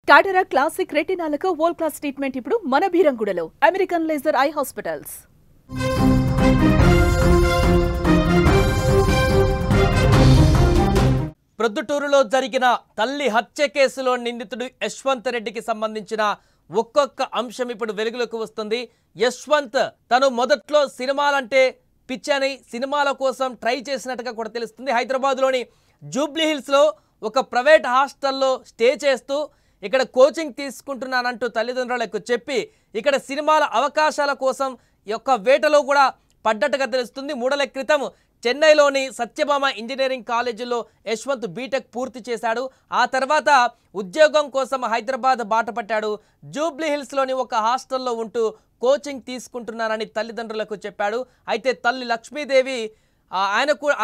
Cataract classic రెటినాలకు world class treatment ఇప్పుడు మన బీరంగూడలో అమెరికన్ లేజర్ ఐ హాస్పిటల్స్. ప్రొద్దుటూరులో జరిగిన తల్లి హత్య కేసులో నిందితుడు యశ్వంత్ రెడ్డికి సంబంధించిన ఒక్కొక్క అంశం ఇప్పుడు వెలుగులోకి వస్తుంది. యశ్వంత్ తను మొదట్లో సినిమాలంటే పిచ్చని సినిమాల కోసం ట్రై చేసినట్టుగా కూడా తెలుస్తుంది. హైదరాబాద్లోని జూబ్లీ హిల్స్లో ఒక ప్రైవేట్ హాస్టల్లో స్టే చేస్తూ ఇక్కడ కోచింగ్ తీసుకుంటున్నానంటూ తల్లిదండ్రులకు చెప్పి ఇక్కడ సినిమాల అవకాశాల కోసం యొక్క వేటలో కూడా పడ్డట్టుగా తెలుస్తుంది. 3 నెలల క్రితం చెన్నైలోని సత్యభామ ఇంజనీరింగ్ కాలేజీలో యశ్వంత్ బీటెక్ పూర్తి చేశాడు. ఆ తర్వాత ఉద్యోగం కోసం హైదరాబాద్ బాట పట్టాడు. జూబ్లీ హిల్స్లోని ఒక హాస్టల్లో ఉంటూ కోచింగ్ తీసుకుంటున్నానని తల్లిదండ్రులకు చెప్పాడు. అయితే తల్లి లక్ష్మీదేవి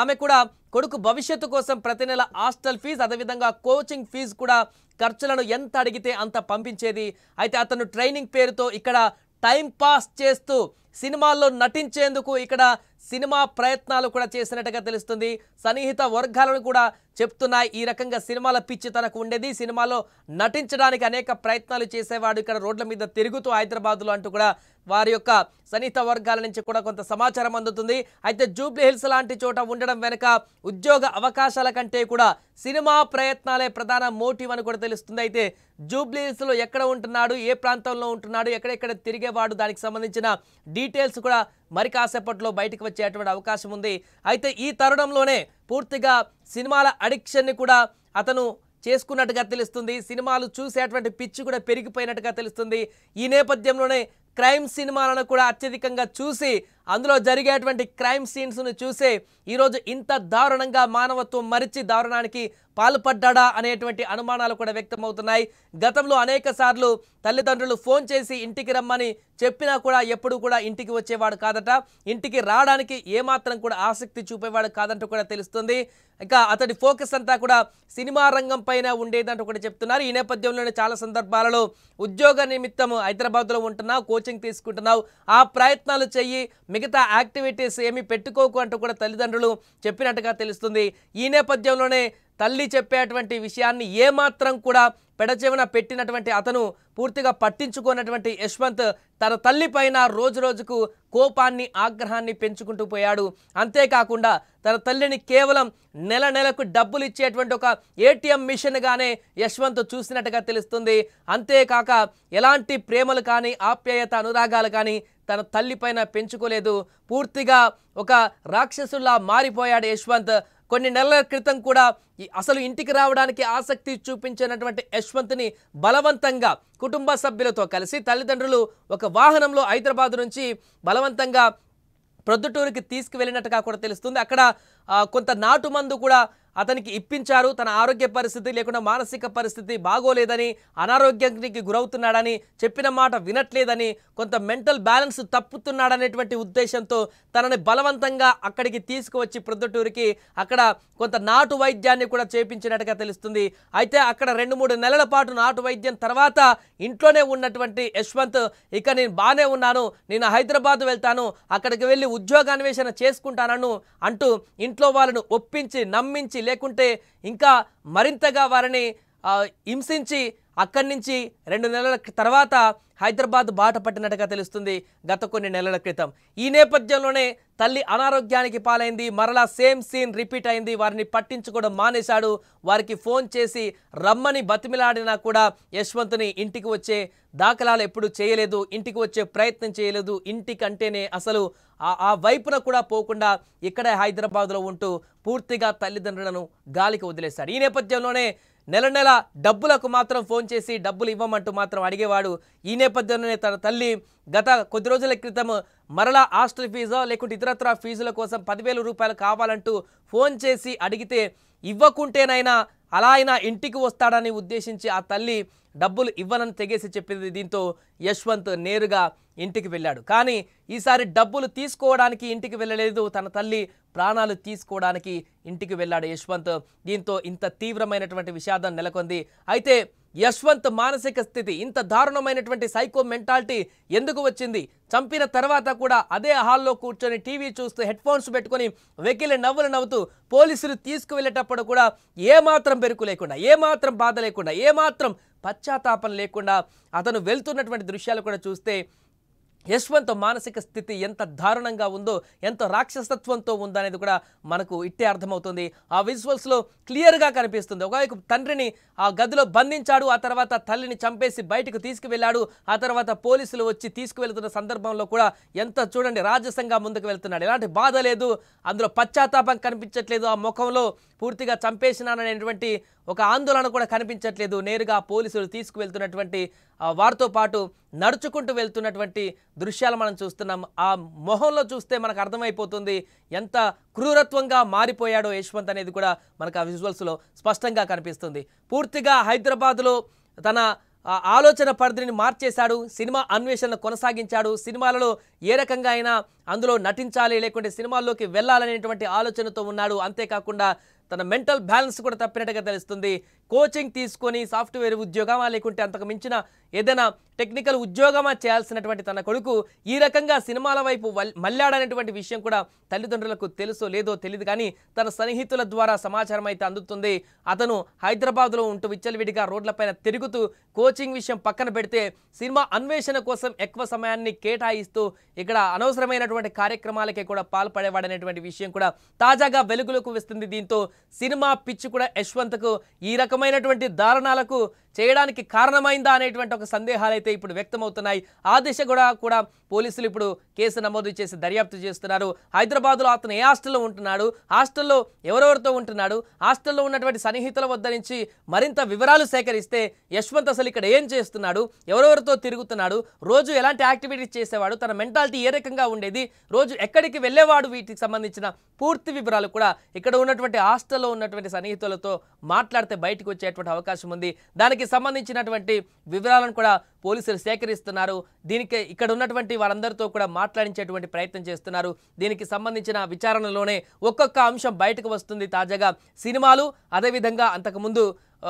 ఆమె కూడా కొడుకు భవిష్యత్తు కోసం ప్రతి నెల హాస్టల్ ఫీజు అదేవిధంగా కోచింగ్ ఫీజు కూడా ఖర్చులను ఎంత అడిగితే అంత పంపించేది. అయితే అతను ట్రైనింగ్ పేరుతో ఇక్కడ టైం పాస్ చేస్తూ సినిమాల్లో నటించేందుకు ఇక్కడ సినిమా ప్రయత్నాలు కూడా చేసినట్టుగా తెలుస్తుంది. సన్నిహిత వర్గాలను కూడా చెప్తున్నాయి ఈ రకంగా సినిమాల పిచ్చి తనకు ఉండేది, సినిమాలో నటించడానికి అనేక ప్రయత్నాలు చేసేవాడు ఇక్కడ రోడ్ల మీద తిరుగుతూ హైదరాబాద్లో అంటూ కూడా వారి యొక్క సన్నిహిత వర్గాల నుంచి కూడా కొంత సమాచారం అందుతుంది. అయితే జూబ్లీ హిల్స్ లాంటి చోట ఉండడం వెనుక ఉద్యోగ అవకాశాల కంటే కూడా సినిమా ప్రయత్నాలే ప్రధాన మోటివ్ అని కూడా తెలుస్తుంది. అయితే జూబ్లీ హిల్స్లో ఎక్కడ ఉంటున్నాడు, ఏ ప్రాంతంలో ఉంటున్నాడు, ఎక్కడెక్కడ తిరిగేవాడు, దానికి సంబంధించిన డీటెయిల్స్ కూడా మరి కాసేపట్లో బయటకు వచ్చేటువంటి అవకాశం ఉంది. అయితే ఈ తరుణంలోనే పూర్తిగా సినిమాల అడిక్షన్ని కూడా అతను చేసుకున్నట్టుగా తెలుస్తుంది. సినిమాలు చూసేటువంటి పిచ్చి కూడా పెరిగిపోయినట్టుగా తెలుస్తుంది. ఈ నేపథ్యంలోనే క్రైమ్ సినిమాలను కూడా అత్యధికంగా చూసి అందులో జరిగేటువంటి క్రైమ్ సీన్స్ను చూసే ఈరోజు ఇంత దారుణంగా మానవత్వం మరిచి దారుణానికి పాల్పడ్డా అనేటువంటి అనుమానాలు కూడా వ్యక్తమవుతున్నాయి. గతంలో అనేక సార్లు తల్లిదండ్రులు ఫోన్ చేసి ఇంటికి రమ్మని చెప్పినా కూడా ఎప్పుడు కూడా ఇంటికి వచ్చేవాడు కాదట. ఇంటికి రావడానికి ఏమాత్రం కూడా ఆసక్తి చూపేవాడు కాదంటూ కూడా తెలుస్తుంది. ఇక అతడి ఫోకస్ అంతా కూడా సినిమా రంగం పైన ఉండేదంటూ కూడా చెప్తున్నారు. ఈ నేపథ్యంలోనే చాలా సందర్భాలలో ఉద్యోగ నిమిత్తం హైదరాబాద్లో ఉంటున్నావు, కోచింగ్ తీసుకుంటున్నావు, ఆ ప్రయత్నాలు చెయ్యి, మిగతా యాక్టివిటీస్ ఏమి పెట్టుకోకు అంటూ కూడా తల్లిదండ్రులు చెప్పినట్టుగా తెలుస్తుంది. ఈ నేపథ్యంలోనే తల్లి చెప్పేటువంటి విషయాన్ని ఏమాత్రం కూడా పెడచెవిన పెట్టినటువంటి అతను పూర్తిగా పట్టించుకున్నటువంటి యశ్వంత్ తన తల్లి పైన రోజు రోజుకు కోపాన్ని ఆగ్రహాన్ని పెంచుకుంటూ పోయాడు. అంతేకాకుండా తన తల్లిని కేవలం నెల నెలకు డబ్బులు ఇచ్చేటువంటి ఒక ఏటీఎం మిషన్గానే యశ్వంత్ చూసినట్టుగా తెలుస్తుంది. అంతేకాక ఎలాంటి ప్రేమలు కానీ ఆప్యాయత అనురాగాలు కానీ తన తల్లి పైన పెంచుకోలేదు. పూర్తిగా ఒక రాక్షసుల్లా మారిపోయాడు యశ్వంత్. కొన్ని నెలల క్రితం కూడా అసలు ఇంటికి రావడానికి ఆసక్తి చూపించినటువంటి యశ్వంత్ని బలవంతంగా కుటుంబ సభ్యులతో కలిసి తల్లిదండ్రులు ఒక వాహనంలో హైదరాబాద్ నుంచి బలవంతంగా ప్రొద్దుటూరుకి తీసుకువెళ్ళినట్టుగా కూడా తెలుస్తుంది. అక్కడ కొంత నాటు మందు కూడా అతనికి ఇప్పించారు. తన ఆరోగ్య పరిస్థితి లేకుండా మానసిక పరిస్థితి బాగోలేదని, అనారోగ్యానికి గురవుతున్నాడని, చెప్పిన మాట వినట్లేదని, కొంత మెంటల్ బ్యాలెన్స్ తప్పుతున్నాడనేటువంటి ఉద్దేశంతో తనని బలవంతంగా అక్కడికి తీసుకువచ్చి ప్రొద్దుటూరుకి అక్కడ కొంత నాటు వైద్యాన్ని కూడా చేయించినట్టుగా తెలుస్తుంది. అయితే అక్కడ 2-3 నెలల పాటు నాటు వైద్యం తర్వాత ఇంట్లోనే ఉన్నటువంటి యశ్వంత్ ఇక నేను బాగానే ఉన్నాను, నేను హైదరాబాద్ వెళ్తాను, అక్కడికి వెళ్ళి ఉద్యోగాన్వేషణ చేసుకుంటానను అంటూ ఇంట్లో వాళ్ళను ఒప్పించి నమ్మించి లేకుంటే ఇంకా మరింతగా వారిని హింసించి అక్కడి నుంచి 2 నెలల తర్వాత హైదరాబాద్ బాట పట్టినట్టుగా తెలుస్తుంది గత కొన్ని నెలల క్రితం. ఈ నేపథ్యంలోనే తల్లి అనారోగ్యానికి పాలైంది. మరలా సేమ్ సీన్ రిపీట్ అయింది. వారిని పట్టించుకోవడం మానేశాడు. వారికి ఫోన్ చేసి రమ్మని బతిమిలాడినా కూడా యశ్వంత్ని ఇంటికి వచ్చే దాఖలాలు ఎప్పుడు చేయలేదు, ఇంటికి వచ్చే ప్రయత్నం చేయలేదు. ఇంటికంటేనే అసలు ఆ వైపున కూడా పోకుండా ఇక్కడే హైదరాబాద్లో ఉంటూ పూర్తిగా తల్లిదండ్రులను గాలికి వదిలేశాడు. ఈ నేపథ్యంలోనే నెల డబ్బులకు మాత్రం ఫోన్ చేసి డబ్బులు ఇవ్వమంటూ మాత్రం అడిగేవాడు. ఈ నేపథ్యంలోనే తన తల్లి గత కొద్ది రోజుల క్రితం మరలా హాస్టల్ ఫీజో లేకుంటే ఇతరత్ర ఫీజుల కోసం 10,000 రూపాయలు కావాలంటూ ఫోన్ చేసి అడిగితే ఇవ్వకుంటేనైనా అలా అయినా ఇంటికి వస్తాడని ఉద్దేశించి ఆ తల్లి డబ్బులు ఇవ్వనని తెగేసి చెప్పింది. దీంతో యశ్వంత్ నేరుగా ఇంటికి వెళ్ళాడు. కానీ ఈసారి డబ్బులు తీసుకోవడానికి ఇంటికి వెళ్ళలేదు, తన తల్లి ప్రాణాలు తీసుకోవడానికి ఇంటికి వెళ్ళాడు యశ్వంత్. దీంతో ఇంత తీవ్రమైనటువంటి విషాదం నెలకొంది. అయితే యశ్వంత్ మానసిక స్థితి ఇంత దారుణమైనటువంటి సైకో మెంటాలిటీ ఎందుకు వచ్చింది? చంపిన తర్వాత కూడా అదే హాల్లో కూర్చొని టీవీ చూస్తూ హెడ్ ఫోన్స్ పెట్టుకొని వెకిలి నవ్వులు నవ్వుతూ పోలీసులు తీసుకువెళ్ళేటప్పుడు కూడా ఏమాత్రం బెరుకు లేకుండా, ఏమాత్రం బాధ లేకుండా, ఏమాత్రం పశ్చాత్తాపం లేకుండా అతను వెళ్తున్నటువంటి దృశ్యాలు కూడా చూస్తే యశ్వంత్ మానసిక స్థితి ఎంత దారుణంగా ఉందో, ఎంత రాక్షసత్వంతో ఉందో అనేది కూడా మనకు ఇట్టే అర్థమవుతుంది. ఆ విజువల్స్లో క్లియర్గా కనిపిస్తుంది. ఒకవైపు తండ్రిని ఆ గదిలో బంధించాడు, ఆ తర్వాత తల్లిని చంపేసి బయటకు తీసుకువెళ్ళాడు, ఆ తర్వాత పోలీసులు వచ్చి తీసుకువెళ్తున్న సందర్భంలో కూడా ఎంత చూడండి రాజసంగా ముందుకు వెళ్తున్నాడు. ఎలాంటి బాధ లేదు, అందులో పశ్చాత్తాపం కనిపించట్లేదు, ఆ ముఖంలో పూర్తిగా చంపేసినాననేటువంటి ఒక ఆందోళన కూడా కనిపించట్లేదు. నేరుగా పోలీసులు తీసుకువెళ్తున్నటువంటి వారితో పాటు నడుచుకుంటూ వెళ్తున్నటువంటి దృశ్యాలు మనం చూస్తున్నాం. ఆ మొహంలో చూస్తే మనకు అర్థమైపోతుంది ఎంత క్రూరత్వంగా మారిపోయాడో యశ్వంత్ అనేది కూడా మనకు ఆ విజువల్స్లో స్పష్టంగా కనిపిస్తుంది. పూర్తిగా హైదరాబాద్లో తన ఆలోచన పరిధిని మార్చేశాడు, సినిమా అన్వేషణ కొనసాగించాడు, సినిమాలలో ఏ రకంగా అయినా అందులో నటించాలి లేకుంటే సినిమాల్లోకి వెళ్ళాలనేటువంటి ఆలోచనతో ఉన్నాడు. అంతేకాకుండా తన మెంటల్ బ్యాలెన్స్ కూడా తప్పినట్టుగా తెలుస్తుంది. కోచింగ్ తీసుకొని సాఫ్ట్వేర్ ఉద్యోగమా లేకుంటే అంతకు మించిన ఏదైనా టెక్నికల్ ఉద్యోగమా చేయాల్సినటువంటి తన కొడుకు ఈ రకంగా సినిమాల వైపు మళ్ళాడనేటువంటి విషయం కూడా తల్లిదండ్రులకు తెలుసో లేదో తెలియదు, కానీ తన సన్నిహితుల ద్వారా సమాచారం అయితే అందుతుంది. అతను హైదరాబాద్లో ఉంటూ విచ్చలవిడిగా రోడ్లపైన తిరుగుతూ కోచింగ్ విషయం పక్కన పెడితే సినిమా అన్వేషణ కోసం ఎక్కువ సమయాన్ని కేటాయిస్తూ ఇక్కడ అనవసరమైనటువంటి కార్యక్రమాలకే కూడా పాల్పడేవాడనేటువంటి విషయం కూడా తాజాగా వెలుగులోకి వస్తుంది. దీంతో సినిమా పిచ్చి కూడా యశ్వంత్కు ఈ రకమైనటువంటి దారుణాలకు చేయడానికి కారణమైందా అనేటువంటి ఒక సందేహాలు అయితే ఇప్పుడు వ్యక్తమవుతున్నాయి. ఆ దిశ కూడా పోలీసులు ఇప్పుడు కేసు నమోదు చేసి దర్యాప్తు చేస్తున్నారు. హైదరాబాద్లో అతను ఏ హాస్టల్లో ఉంటున్నాడు, హాస్టల్లో ఎవరెవరితో ఉంటున్నాడు, హాస్టల్లో ఉన్నటువంటి సన్నిహితుల వద్ద నుంచి మరింత వివరాలు సేకరిస్తే యశ్వంత్ అసలు ఇక్కడ ఏం చేస్తున్నాడు, ఎవరెవరితో తిరుగుతున్నాడు, రోజు ఎలాంటి యాక్టివిటీస్ చేసేవాడు, తన మెంటాలిటీ ఏ రకంగా ఉండేది, రోజు ఎక్కడికి వెళ్ళేవాడు, వీటికి సంబంధించిన పూర్తి వివరాలు కూడా ఇక్కడ ఉన్నటువంటి హాస్టల్లో ఉన్నటువంటి సన్నిహితులతో మాట్లాడితే బయటకు వచ్చేటువంటి అవకాశం ఉంది. దానికి సంబంధించినటువంటి వివరాలను కూడా పోలీసులు సేకరిస్తున్నారు. దీనికి ఇక్కడ ఉన్నటువంటి వారందరితో కూడా మాట్లాడించేటువంటి ప్రయత్నం చేస్తున్నారు. దీనికి సంబంధించిన విచారణలోనే ఒక్కొక్క అంశం బయటకు వస్తుంది. తాజాగా సినిమాలు, అదేవిధంగా అంతకుముందు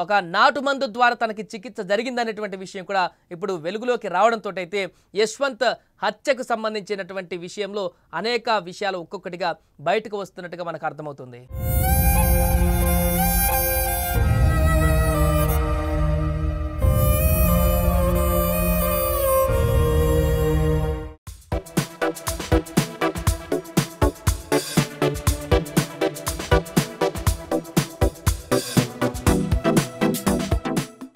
ఒక నాటుమందు ద్వారా తనకి చికిత్స జరిగిందనేటువంటి విషయం కూడా ఇప్పుడు వెలుగులోకి రావడంతో అయితే యశ్వంత్ హత్యకు సంబంధించినటువంటి విషయంలో అనేక విషయాలు ఒక్కొక్కటిగా బయటకు వస్తున్నట్టుగా మనకు అర్థమవుతుంది.